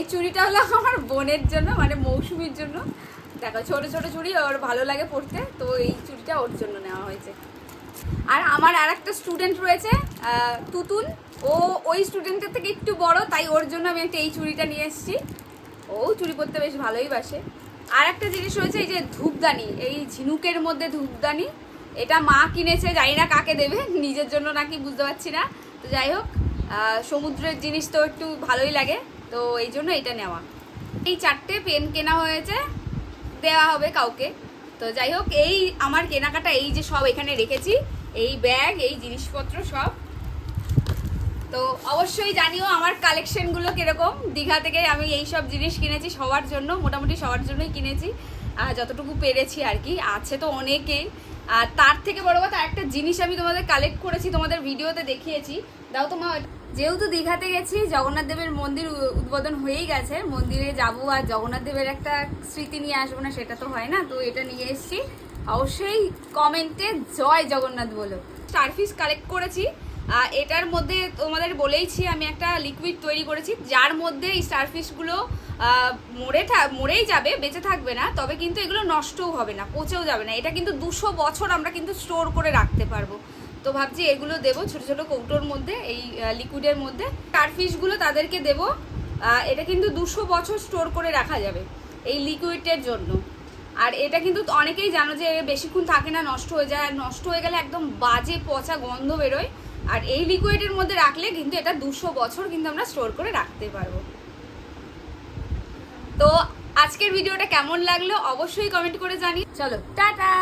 এই চুড়িটা হলো আমার বোনের জন্য, মানে মৌসুমীর জন্য। দেখো ছোট ছোট চুড়ি ওর ভালো লাগে পরতে, তো এই চুড়িটা ওর জন্য নেওয়া হয়েছে। আর আমার আর একটা স্টুডেন্ট রয়েছে তুতুন, ও ওই স্টুডেন্টের থেকে একটু বড়, তাই ওর জন্য আমি একটা এই চুড়িটা নিয়ে এসেছি। ও চুড়ি পরতে বেশ ভালোই বাসে। আর একটা জিনিস রয়েছে এই যে ধূপদানি, এই ঝিনুকের মধ্যে ধূপদানি, এটা মা কিনেছে, জানি না কাকে দেবে, নিজের জন্য নাকি বুঝতে পারছি না। তো যাই হোক, সমুদ্রের জিনিস তো একটু ভালোই লাগে, তো এই জন্য এটা নেওয়া। এই 4টে পেন কেনা হয়েছে, দেওয়া হবে কাউকে। তো যাই হোক, এই আমার কেনাকাটা, এই যে সব এখানে রেখেছি, এই ব্যাগ, এই জিনিসপত্র সব। তো অবশ্যই জানিও আমার কালেকশনগুলো কীরকম। দীঘা থেকে আমি এই সব জিনিস কিনেছি সবার জন্য, মোটামুটি সবার জন্যই কিনেছি, যতটুকু পেরেছি আর কি। আছে তো অনেকেই। আর তার থেকে বড় কথা, একটা জিনিস আমি তোমাদের কালেক্ট করেছি, তোমাদের ভিডিওতে দেখিয়েছি। দাও তোমার, যেহেতু দীঘাতে গেছি, জগন্নাথ দেবের মন্দির উদ্বোধন হয়েই গেছে, মন্দিরে যাবো আর জগন্নাথ দেবের একটা স্মৃতি নিয়ে আসবো না, সেটা তো হয় না। তো এটা নিয়ে এসেছি, অবশ্যই কমেন্টে জয় জগন্নাথ বলো। স্টারফিশ কালেক্ট করেছি। এটার মধ্যে তোমাদের বলেইছি আমি একটা লিকুইড তৈরি করেছি, যার মধ্যে এই স্টারফিশগুলো মরেই যাবে, বেঁচে থাকবে না, তবে কিন্তু এগুলো নষ্টও হবে না, পচেও যাবে না। এটা কিন্তু 200 বছর আমরা কিন্তু স্টোর করে রাখতে পারবো। তো ভাবছি এগুলো দেবো ছোট ছোট কৌটোর মধ্যে, এই লিকুইডের মধ্যে স্টারফিশগুলো তাদেরকে দেবো। এটা কিন্তু 200 বছর স্টোর করে রাখা যাবে এই লিকুইডের জন্য। আর এটা কিন্তু অনেকেই জানো যে বেশিক্ষণ থাকে না, নষ্ট হয়ে যায়, আর নষ্ট হয়ে গেলে একদম বাজে পচা গন্ধ বেরোয়। আর এই লিকুইডের মধ্যে রাখলে কিন্তু এটা 200 বছর কিন্তু আমরা স্টোর করে রাখতে পারবো। তো আজকের ভিডিওটা কেমন লাগলো অবশ্যই কমেন্ট করে জানি। চলো টাটা।